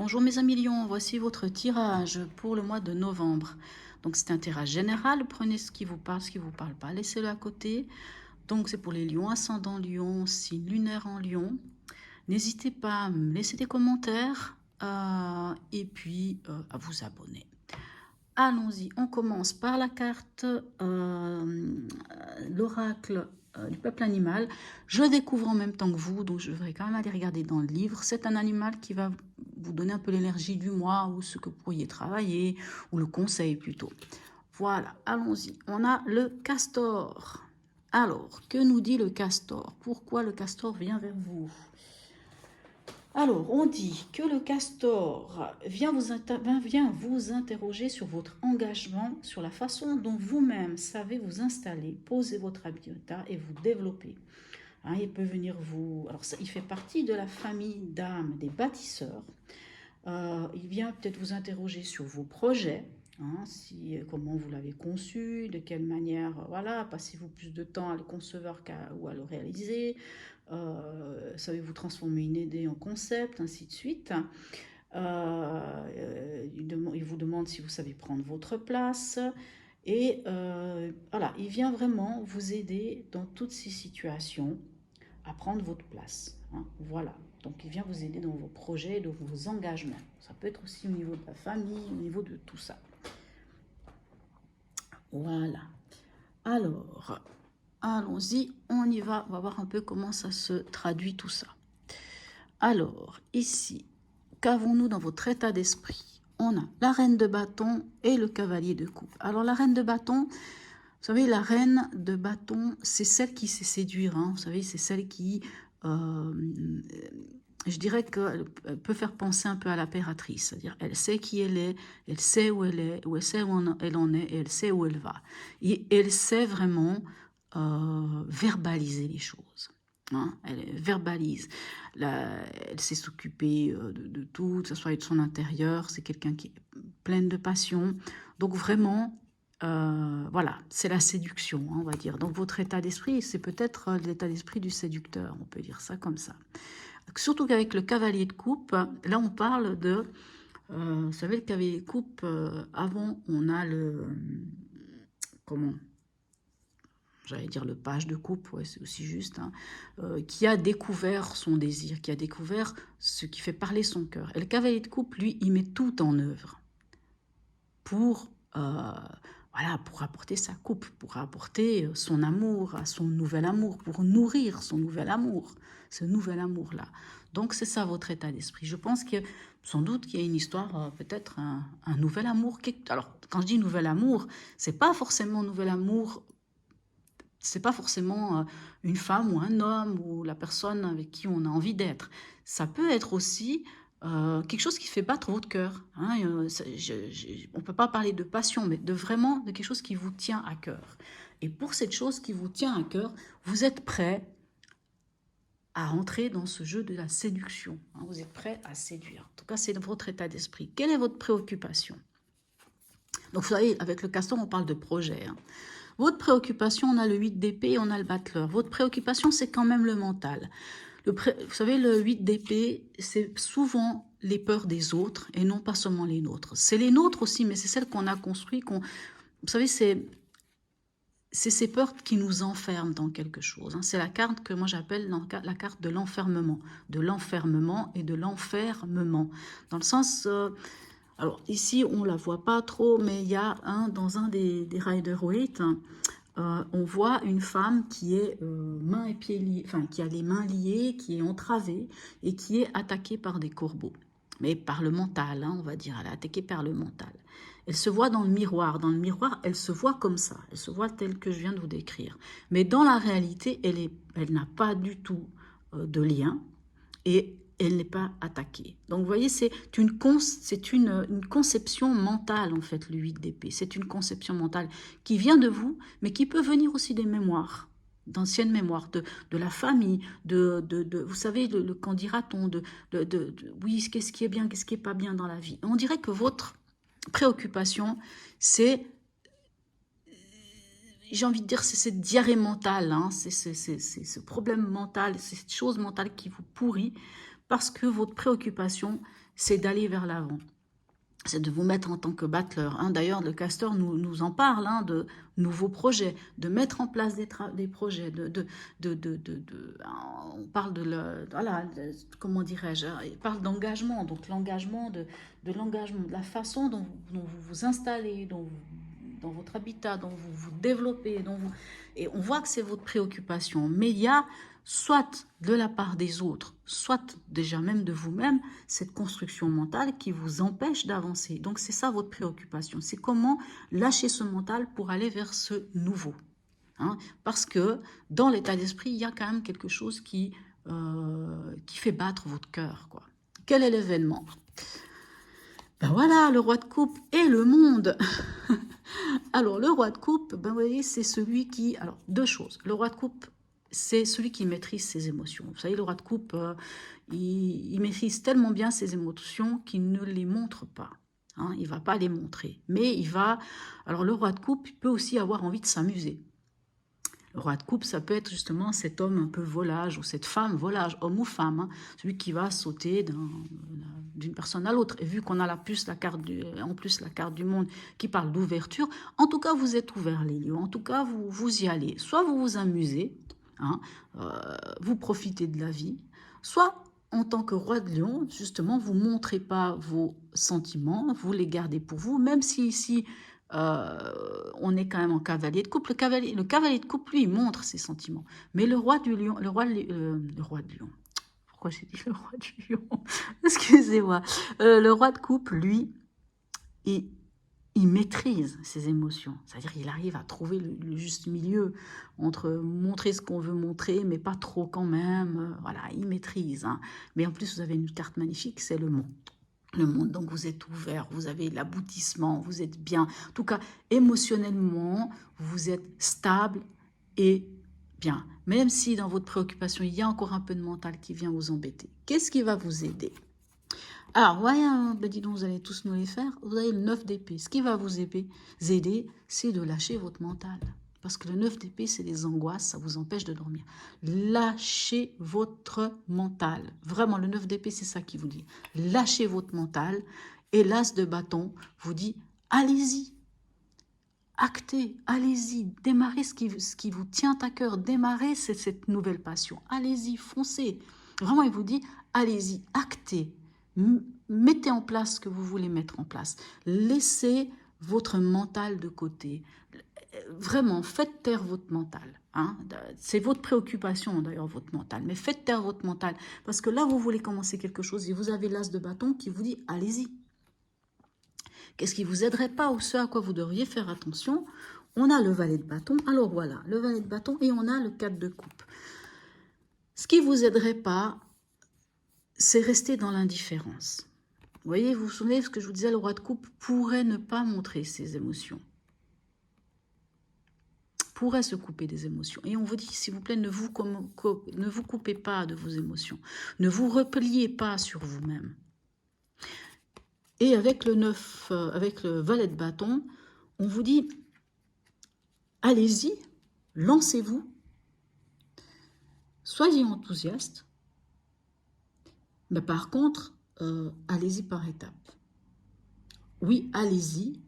Bonjour mes amis lions, voici votre tirage pour le mois de novembre. Donc c'est un tirage général, prenez ce qui vous parle, ce qui ne vous parle pas, laissez-le à côté. Donc c'est pour les lions, ascendant lion, signe lunaire en lion. N'hésitez pas à me laisser des commentaires et puis à vous abonner. Allons-y, on commence par la carte, l'oracle du peuple animal. Je découvre en même temps que vous, donc je devrais quand même aller regarder dans le livre. C'est un animal qui va vous donner un peu l'énergie du mois ou ce que vous pourriez travailler, ou le conseil plutôt. Voilà, allons-y. On a le castor. Alors, que nous dit le castor? Pourquoi le castor vient vers vous? Alors, on dit que le castor vient vous interroger sur votre engagement, sur la façon dont vous-même savez vous installer, poser votre habitat et vous développer. Hein, il peut venir vous... Alors, ça, il fait partie de la famille d'âmes des bâtisseurs. Il vient peut-être vous interroger sur vos projets, hein, comment vous l'avez conçu, de quelle manière, voilà, passez-vous plus de temps à le concevoir ou à le réaliser, savez-vous transformer une idée en concept, ainsi de suite. Il vous demande si vous savez prendre votre place. Et voilà, il vient vraiment vous aider dans toutes ces situations à prendre votre place. Hein, voilà. Donc, il vient vous aider dans vos projets, dans vos engagements. Ça peut être aussi au niveau de la famille, au niveau de tout ça. Voilà. Alors, allons-y, on y va. On va voir un peu comment ça se traduit tout ça. Alors, ici, qu'avons-nous dans votre état d'esprit? On a la reine de bâton et le cavalier de coupe. Alors, la reine de bâton, vous savez, la reine de bâton, c'est celle qui sait séduire. Hein. Vous savez, c'est celle qui, je dirais qu'elle peut faire penser un peu à l'impératrice. C'est-à-dire, elle sait qui elle sait où elle est, ou elle sait où elle en est, et elle sait où elle va. Et elle sait vraiment verbaliser les choses. Hein, elle verbalise, elle sait s'occuper de tout, que ce soit de son intérieur, c'est quelqu'un qui est plein de passion. Donc vraiment, voilà, c'est la séduction, hein, on va dire. Donc votre état d'esprit, c'est peut-être l'état d'esprit du séducteur, on peut dire ça comme ça. Surtout qu'avec le cavalier de coupe, là on parle de, vous savez, le cavalier de coupe, avant on a le, comment j'allais dire le page de coupe, ouais, c'est aussi juste, hein, qui a découvert son désir, qui a découvert ce qui fait parler son cœur. Et le cavalier de coupe, lui, il met tout en œuvre pour, voilà, pour apporter sa coupe, pour apporter son amour à son nouvel amour, pour nourrir son nouvel amour, ce nouvel amour-là. Donc c'est ça votre état d'esprit. Je pense que sans doute qu'il y a une histoire, peut-être un nouvel amour. Alors quand je dis nouvel amour, c'est pas forcément nouvel amour. C'est pas forcément une femme ou un homme ou la personne avec qui on a envie d'être. Ça peut être aussi quelque chose qui fait battre votre cœur. Hein. On ne peut pas parler de passion, mais de vraiment de quelque chose qui vous tient à cœur. Et pour cette chose qui vous tient à cœur, vous êtes prêt à rentrer dans ce jeu de la séduction. Hein. Vous êtes prêt à séduire. En tout cas, c'est votre état d'esprit. Quelle est votre préoccupation? Donc, vous savez, avec le castor, on parle de projet. Hein. Votre préoccupation, on a le 8 d'épée, on a le battleur. Votre préoccupation, c'est quand même le mental. Vous savez, le 8 d'épée, c'est souvent les peurs des autres et non pas seulement les nôtres. C'est les nôtres aussi, mais c'est celles qu'on a construites. Vous savez, c'est ces peurs qui nous enferment dans quelque chose. Hein. C'est la carte que moi j'appelle la carte de l'enfermement. De l'enfermement et de l'enfermement. Dans le sens... alors ici, on ne la voit pas trop, mais il y a dans un des Rider-Waite, on voit une femme qui est mains et pieds liés, enfin qui a les mains liées, qui est entravée et qui est attaquée par des corbeaux. Mais par le mental, hein, on va dire, elle est attaquée par le mental. Elle se voit dans le miroir. Dans le miroir, elle se voit comme ça. Elle se voit telle que je viens de vous décrire. Mais dans la réalité, elle n'a pas du tout de lien. Et elle n'est pas attaquée. Donc, vous voyez, c'est une conception mentale, en fait, le 8 d'épée. C'est une conception mentale qui vient de vous, mais qui peut venir aussi des mémoires, d'anciennes mémoires, de la famille, vous savez, qu'en dira-t-on, oui, qu'est-ce qui est bien, qu'est-ce qui n'est pas bien dans la vie. On dirait que votre préoccupation, c'est... J'ai envie de dire, c'est cette diarrhée mentale, hein, c'est ce problème mental, c'est cette chose mentale qui vous pourrit, parce que votre préoccupation, c'est d'aller vers l'avant. C'est de vous mettre en tant que battleur. Hein. D'ailleurs, le casteur nous en parle, hein, de nouveaux projets, de mettre en place des projets, on parle voilà, comment dirais-je, il parle d'engagement, donc l'engagement, l'engagement, de la façon dont vous vous installez, dans votre habitat, dont vous vous développez, et on voit que c'est votre préoccupation. Mais il y a soit de la part des autres, soit déjà même de vous-même, cette construction mentale qui vous empêche d'avancer. Donc c'est ça votre préoccupation, c'est comment lâcher ce mental pour aller vers ce nouveau. Hein, parce que dans l'état d'esprit, il y a quand même quelque chose qui fait battre votre cœur, quoi. Quel est l'événement? Ben voilà, le roi de coupe et le monde. Alors, le roi de coupe, ben vous voyez, c'est celui qui... Alors, deux choses. Le roi de coupe, c'est celui qui maîtrise ses émotions. Vous savez, le roi de coupe, il maîtrise tellement bien ses émotions qu'il ne les montre pas. Hein, il ne va pas les montrer. Mais il va... Alors, le roi de coupe, il peut aussi avoir envie de s'amuser. Le roi de coupe, ça peut être justement cet homme un peu volage ou cette femme volage, homme ou femme, hein, celui qui va sauter d'une personne à l'autre. Et vu qu'on a en plus la carte du monde qui parle d'ouverture, en tout cas, vous êtes ouvert les lieux, en tout cas, vous y allez. Soit vous vous amusez, hein, vous profitez de la vie, soit en tant que roi de lion, justement, vous ne montrez pas vos sentiments, vous les gardez pour vous, même si ici... on est quand même en cavalier de coupe. Le cavalier de coupe, lui, il montre ses sentiments. Mais le roi du lion, le roi de lion, pourquoi j'ai dit le roi du lion? Excusez-moi. Le roi de coupe, lui, il maîtrise ses émotions. C'est-à-dire qu'il arrive à trouver le juste milieu entre montrer ce qu'on veut montrer, mais pas trop quand même. Voilà, il maîtrise. Hein. Mais en plus, vous avez une carte magnifique, c'est le monde. Le monde, donc vous êtes ouvert, vous avez l'aboutissement, vous êtes bien. En tout cas, émotionnellement, vous êtes stable et bien. Même si dans votre préoccupation, il y a encore un peu de mental qui vient vous embêter. Qu'est-ce qui va vous aider? Alors, voyez, ben dis donc, vous allez tous nous les faire. Vous avez le 9 d'épée. Ce qui va vous aider, c'est de lâcher votre mental. Parce que le 9 d'épée, c'est des angoisses, ça vous empêche de dormir. Lâchez votre mental. Vraiment, le 9 d'épée, c'est ça qui vous dit. Lâchez votre mental. Et l'as de bâton vous dit, allez-y. Actez, allez-y, démarrez ce qui vous tient à cœur. Démarrez cette nouvelle passion. Allez-y, foncez. Vraiment, il vous dit, allez-y, actez. Mettez en place ce que vous voulez mettre en place. Laissez votre mental de côté. Vraiment, faites taire votre mental. Hein. C'est votre préoccupation d'ailleurs, votre mental. Mais faites taire votre mental. Parce que là, vous voulez commencer quelque chose et vous avez l'as de bâton qui vous dit, allez-y. Qu'est-ce qui ne vous aiderait pas ou ce à quoi vous devriez faire attention? On a le valet de bâton. Alors voilà, le valet de bâton et on a le 4 de coupe. Ce qui ne vous aiderait pas, c'est rester dans l'indifférence. Vous voyez, vous vous souvenez de ce que je vous disais, le roi de coupe pourrait ne pas montrer ses émotions. Pourrait se couper des émotions. Et on vous dit, s'il vous plaît, ne vous coupez pas de vos émotions. Ne vous repliez pas sur vous-même. Et avec le 9, avec le valet de bâton, on vous dit, allez-y, lancez-vous, soyez enthousiaste, mais par contre, allez-y par étapes. Oui, allez-y,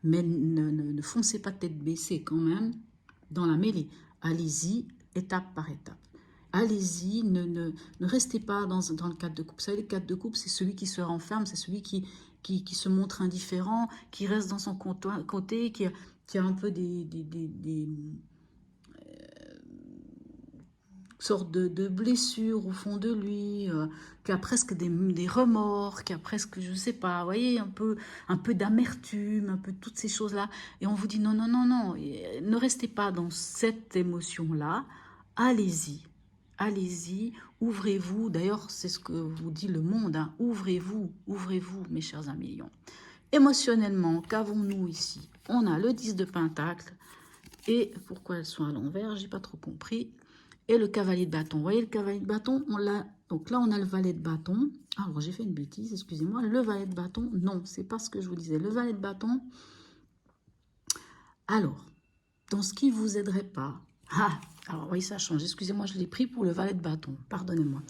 mais ne foncez pas tête baissée quand même dans la mêlée. Allez-y, étape par étape. Allez-y, ne restez pas dans le 4 de coupe. Vous savez, le 4 de coupe, c'est celui qui se renferme, c'est celui qui se montre indifférent, qui reste dans son côté, qui a un peu des sortes de blessures au fond de lui, qui a presque des remords, qui a presque, je ne sais pas, vous voyez, un peu d'amertume, un peu toutes ces choses-là. Et on vous dit non, non, non, non, ne restez pas dans cette émotion-là, allez-y. Allez-y, ouvrez-vous. D'ailleurs, c'est ce que vous dit le monde. Hein. Ouvrez-vous, ouvrez-vous, mes chers amis lions. Émotionnellement, qu'avons-nous ici? On a le 10 de Pentacle. Et pourquoi elles sont à l'envers? Je n'ai pas trop compris. Et le cavalier de bâton. Vous voyez, le cavalier de bâton, on l'a. Donc là, on a le valet de bâton. Alors, j'ai fait une bêtise, excusez-moi. Le valet de bâton, non, c'est pas ce que je vous disais. Le valet de bâton. Alors, dans ce qui ne vous aiderait pas. Ah, alors oui, ça change. Excusez-moi, je l'ai pris pour le valet de bâton. Pardonnez-moi.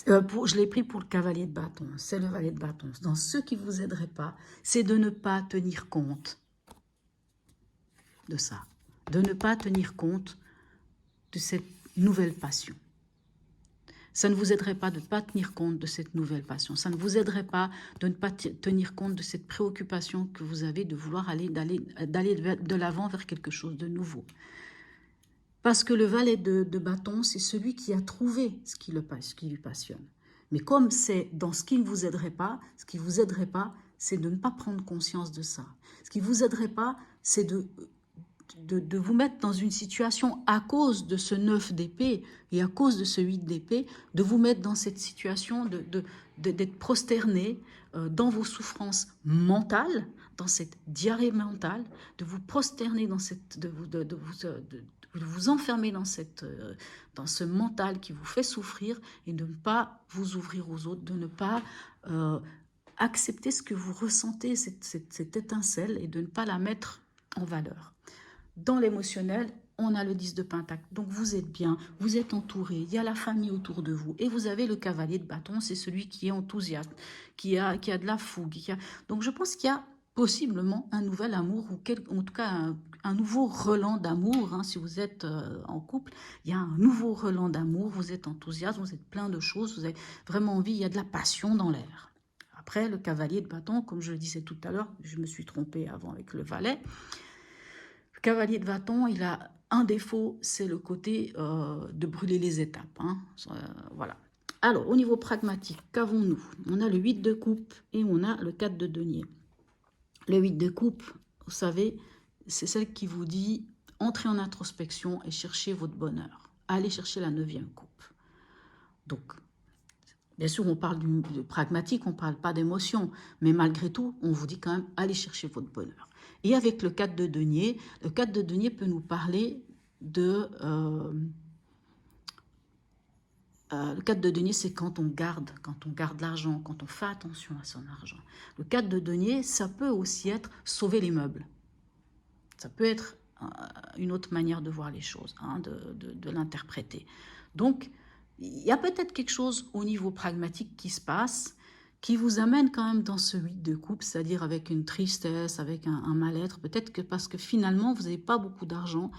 Je l'ai pris pour le cavalier de bâton, c'est le valet de bâton. Dans ce qui ne vous aiderait pas, c'est de ne pas tenir compte de ça, de ne pas tenir compte de cette nouvelle passion. Ça ne vous aiderait pas de ne pas tenir compte de cette nouvelle passion. Ça ne vous aiderait pas de ne pas tenir compte de cette préoccupation que vous avez de vouloir d'aller de l'avant vers quelque chose de nouveau. Parce que le valet de bâton, c'est celui qui a trouvé ce qui lui passionne. Mais comme c'est dans ce qui ne vous aiderait pas, ce qui ne vous aiderait pas, c'est de ne pas prendre conscience de ça. Ce qui ne vous aiderait pas, c'est de vous mettre dans une situation à cause de ce 9 d'épée et à cause de ce 8 d'épée, de vous mettre dans cette situation d'être prosterné dans vos souffrances mentales, dans cette diarrhée mentale, de vous prosterner dans cette, de vous enfermer dans ce mental qui vous fait souffrir et de ne pas vous ouvrir aux autres, de ne pas accepter ce que vous ressentez, cette étincelle, et de ne pas la mettre en valeur. Dans l'émotionnel, on a le 10 de pentacle. Donc vous êtes bien, vous êtes entouré, il y a la famille autour de vous. Et vous avez le cavalier de bâton, c'est celui qui est enthousiaste, qui a de la fougue. Donc je pense qu'il y a possiblement un nouvel amour, ou en tout cas un nouveau relent d'amour. Hein, si vous êtes en couple, il y a un nouveau relent d'amour, vous êtes enthousiaste, vous êtes plein de choses, vous avez vraiment envie, il y a de la passion dans l'air. Après, le cavalier de bâton, comme je le disais tout à l'heure, je me suis trompée avant avec le valet. Le cavalier de bâton, il a un défaut, c'est le côté de brûler les étapes. Hein. Voilà. Alors, au niveau pragmatique, qu'avons-nous? On a le 8 de coupe et on a le 4 de denier. Le 8 de coupe, vous savez, c'est celle qui vous dit « Entrez en introspection et cherchez votre bonheur. Allez chercher la 9e coupe. » Donc, bien sûr, on parle de pragmatique, on ne parle pas d'émotion, mais malgré tout, on vous dit quand même « Allez chercher votre bonheur. » Et avec le 4 de denier, le 4 de denier peut nous parler de... le 4 de denier, c'est quand on garde l'argent, quand on fait attention à son argent. Le 4 de denier, ça peut aussi être sauver les meubles. Ça peut être une autre manière de voir les choses, hein, de l'interpréter. Donc, il y a peut-être quelque chose au niveau pragmatique qui se passe, qui vous amène quand même dans ce 8 de coupe, c'est-à-dire avec une tristesse, avec un mal-être. Peut-être que parce que finalement, vous n'avez pas beaucoup d'argent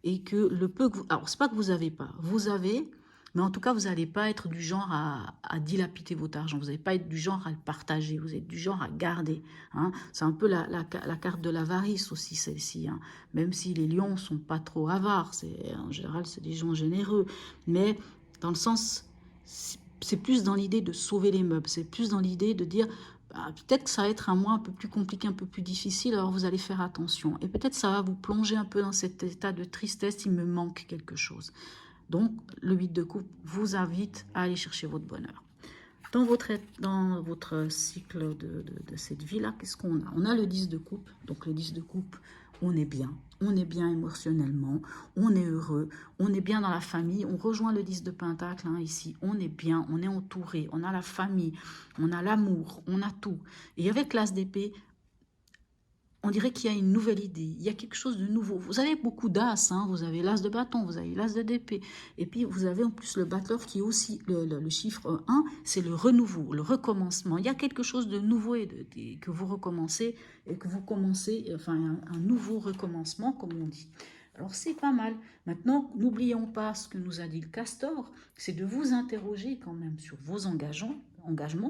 et que le peu que vous... Alors, c'est pas que vous n'avez pas. Vous avez... Mais en tout cas, vous n'allez pas être du genre à dilapider votre argent. Vous n'allez pas être du genre à le partager. Vous êtes du genre à garder. Hein. C'est un peu la carte de l'avarice aussi, celle-ci. Hein. Même si les lions ne sont pas trop avares. En général, c'est des gens généreux. Mais dans le sens, c'est plus dans l'idée de sauver les meubles. C'est plus dans l'idée de dire... Bah, peut-être que ça va être un mois un peu plus compliqué, un peu plus difficile. Alors, vous allez faire attention. Et peut-être ça va vous plonger un peu dans cet état de tristesse. Il me manque quelque chose. Donc, le 8 de coupe vous invite à aller chercher votre bonheur. Dans votre cycle de cette vie-là, qu'est-ce qu'on a? On a le 10 de coupe. Donc, le 10 de coupe, on est bien. On est bien émotionnellement. On est heureux. On est bien dans la famille. On rejoint le 10 de pentacle hein, ici. On est bien. On est entouré. On a la famille. On a l'amour. On a tout. Et avec l'as d'épée, on dirait qu'il y a une nouvelle idée, il y a quelque chose de nouveau. Vous avez beaucoup d'as, hein, vous avez l'as de bâton, vous avez l'as d'épée. Et puis, vous avez en plus le battleur qui est aussi, le chiffre 1, c'est le renouveau, le recommencement. Il y a quelque chose de nouveau que vous recommencez et que vous commencez, enfin, un nouveau recommencement, comme on dit. Alors, c'est pas mal. Maintenant, n'oublions pas ce que nous a dit le castor, c'est de vous interroger quand même sur vos engagements,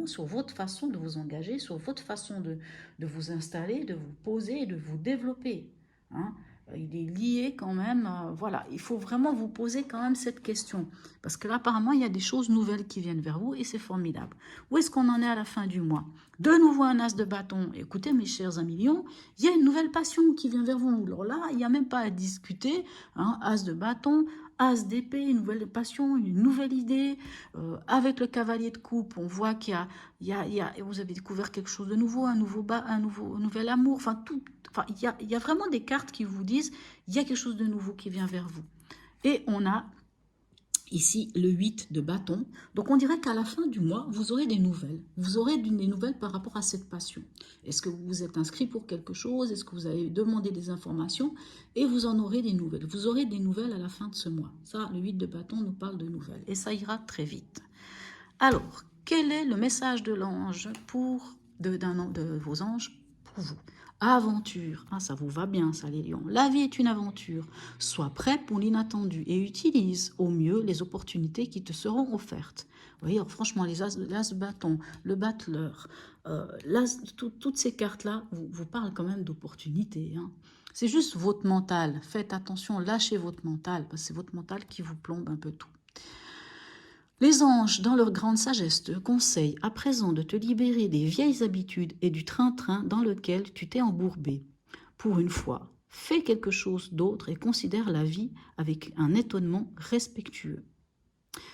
sur votre façon de vous engager, sur votre façon de vous installer, de vous poser, de vous développer. Hein. Il est lié quand même, voilà, il faut vraiment vous poser quand même cette question. Parce que là, apparemment, il y a des choses nouvelles qui viennent vers vous et c'est formidable. Où est-ce qu'on en est à la fin du mois? De nouveau un as de bâton. Écoutez, mes chers amis lions, il y a une nouvelle passion qui vient vers vous. Alors là, il n'y a même pas à discuter. Hein, as de bâton, as d'épée, une nouvelle passion, une nouvelle idée. Avec le cavalier de coupe, on voit qu'il y a, vous avez découvert quelque chose de nouveau, un nouvel amour. Enfin, il y a vraiment des cartes qui vous disent il y a quelque chose de nouveau qui vient vers vous. Et on a ici le 8 de bâton. Donc on dirait qu'à la fin du mois, vous aurez des nouvelles. Vous aurez des nouvelles par rapport à cette passion. Est-ce que vous vous êtes inscrit pour quelque chose? Est-ce que vous avez demandé des informations? Et vous en aurez des nouvelles. Vous aurez des nouvelles à la fin de ce mois. Ça, le 8 de bâton nous parle de nouvelles. Et ça ira très vite. Alors, quel est le message de l'ange de vos anges pour vous? Aventure, ah, ça vous va bien ça les lions. La vie est une aventure. Sois prêt pour l'inattendu et utilise au mieux les opportunités qui te seront offertes. Vous voyez, alors, franchement, l'as de bâton, le battleur, toutes ces cartes-là vous parlent quand même d'opportunités. Hein. C'est juste votre mental. Faites attention, lâchez votre mental, parce que c'est votre mental qui vous plombe un peu tout. Les anges, dans leur grande sagesse, te conseillent à présent de te libérer des vieilles habitudes et du train-train dans lequel tu t'es embourbé. Pour une fois, fais quelque chose d'autre et considère la vie avec un étonnement respectueux.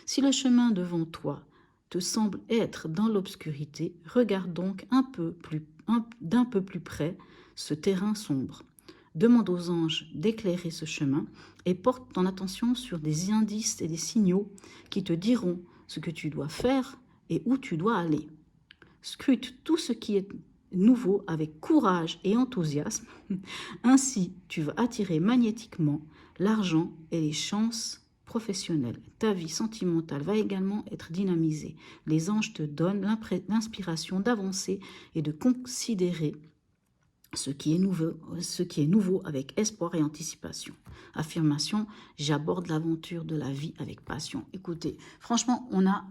Si le chemin devant toi te semble être dans l'obscurité, regarde donc d'un peu plus près ce terrain sombre. Demande aux anges d'éclairer ce chemin et porte ton attention sur des indices et des signaux qui te diront ce que tu dois faire et où tu dois aller. Scrute tout ce qui est nouveau avec courage et enthousiasme. Ainsi, tu vas attirer magnétiquement l'argent et les chances professionnelles. Ta vie sentimentale va également être dynamisée. Les anges te donnent l'inspiration d'avancer et de considérer ce qui est nouveau avec espoir et anticipation. Affirmation, j'aborde l'aventure de la vie avec passion. Écoutez, franchement, on a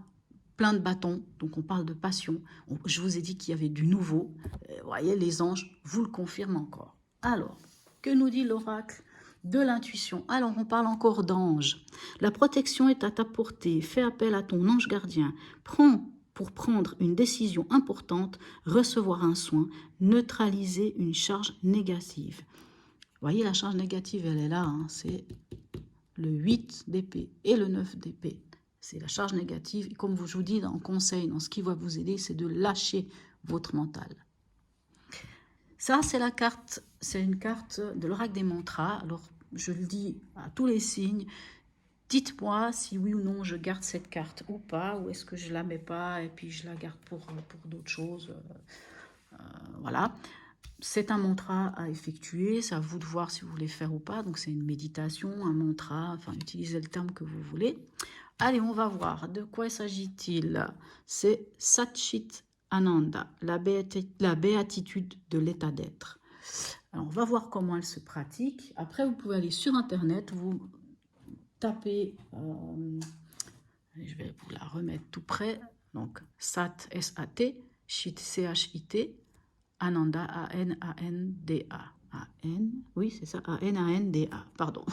plein de bâtons, donc on parle de passion. Je vous ai dit qu'il y avait du nouveau. Vous voyez, les anges vous le confirment encore. Alors, que nous dit l'oracle de l'intuition? Alors, on parle encore d'ange. La protection est à ta portée. Fais appel à ton ange gardien. Pour prendre une décision importante, recevoir un soin, neutraliser une charge négative. Vous voyez, la charge négative, elle est là. Hein, c'est le 8 d'épée et le 9 d'épée. C'est la charge négative. Et comme je vous dis en conseil, dans ce qui va vous aider, c'est de lâcher votre mental. Ça, c'est une carte de l'oracle des mantras. Alors, je le dis à tous les signes. Dites-moi si oui ou non je garde cette carte ou pas, ou est-ce que je la mets pas et puis je la garde pour d'autres choses. Voilà. C'est un mantra à effectuer, c'est à vous de voir si vous voulez faire ou pas. Donc c'est une méditation, un mantra, enfin utilisez le terme que vous voulez. Allez, on va voir. De quoi s'agit-il? C'est Satchit Ananda, la béatitude de l'état d'être. Alors, on va voir comment elle se pratique. Après, vous pouvez aller sur Internet, vous tapez, je vais vous la remettre tout près, donc Sat, S-A-T, Chit, C-H-I-T, Ananda, A-N-A-N-D-A. A-N, oui, c'est ça, A-N-A-N-D-A, pardon.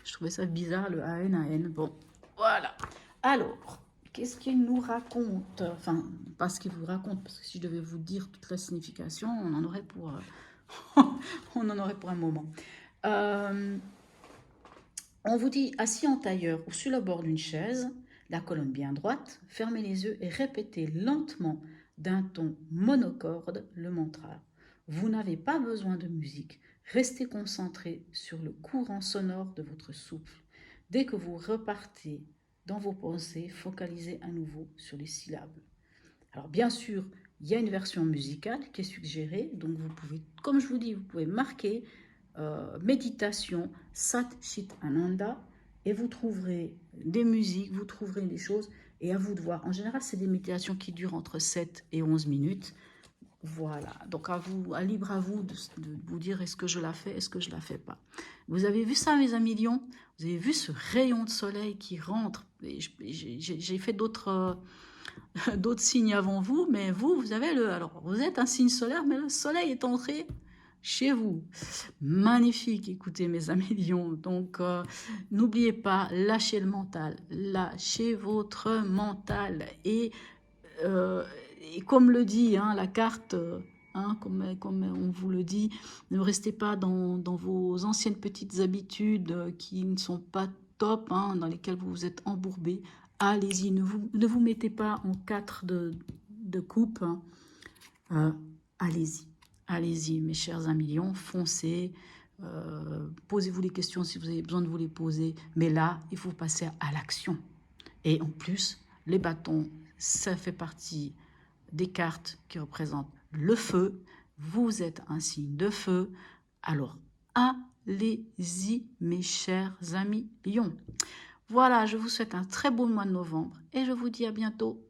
Je trouvais ça bizarre, le A-N-A-N. Bon, voilà. Alors, qu'est-ce qu'il nous raconte? Enfin, pas ce qu'il vous raconte, parce que si je devais vous dire toute la signification, on en aurait pour, on en aurait pour un moment. On vous dit assis en tailleur ou sur le bord d'une chaise, la colonne bien droite, fermez les yeux et répétez lentement d'un ton monocorde le mantra. Vous n'avez pas besoin de musique, restez concentré sur le courant sonore de votre souffle. Dès que vous repartez dans vos pensées, focalisez à nouveau sur les syllabes. Alors bien sûr, il y a une version musicale qui est suggérée, donc vous pouvez, comme je vous dis, vous pouvez marquer méditation Sat Chit Ananda et vous trouverez des musiques, vous trouverez des choses et à vous de voir. En général, c'est des méditations qui durent entre 7 et 11 minutes. Voilà, donc libre à vous de vous dire est-ce que je la fais, est-ce que je la fais pas. Vous avez vu ça, mes amis lions? Vous avez vu ce rayon de soleil qui rentre? J'ai fait d'autres signes avant vous, mais vous avez alors vous êtes un signe solaire, mais le soleil est entré chez vous. Magnifique, écoutez mes amis lions. Donc, n'oubliez pas, lâchez le mental, lâchez votre mental. Et comme le dit hein, la carte, comme on vous le dit, ne restez pas dans vos anciennes petites habitudes qui ne sont pas top, hein, dans lesquelles vous vous êtes embourbé. Allez-y, ne vous mettez pas en 4 de coupe. Hein. Allez-y. Allez-y, mes chers amis lions, foncez, posez-vous les questions si vous avez besoin de vous les poser, mais là, il faut passer à l'action. Et en plus, les bâtons, ça fait partie des cartes qui représentent le feu. Vous êtes un signe de feu, alors allez-y, mes chers amis lions. Voilà, je vous souhaite un très beau mois de novembre et je vous dis à bientôt.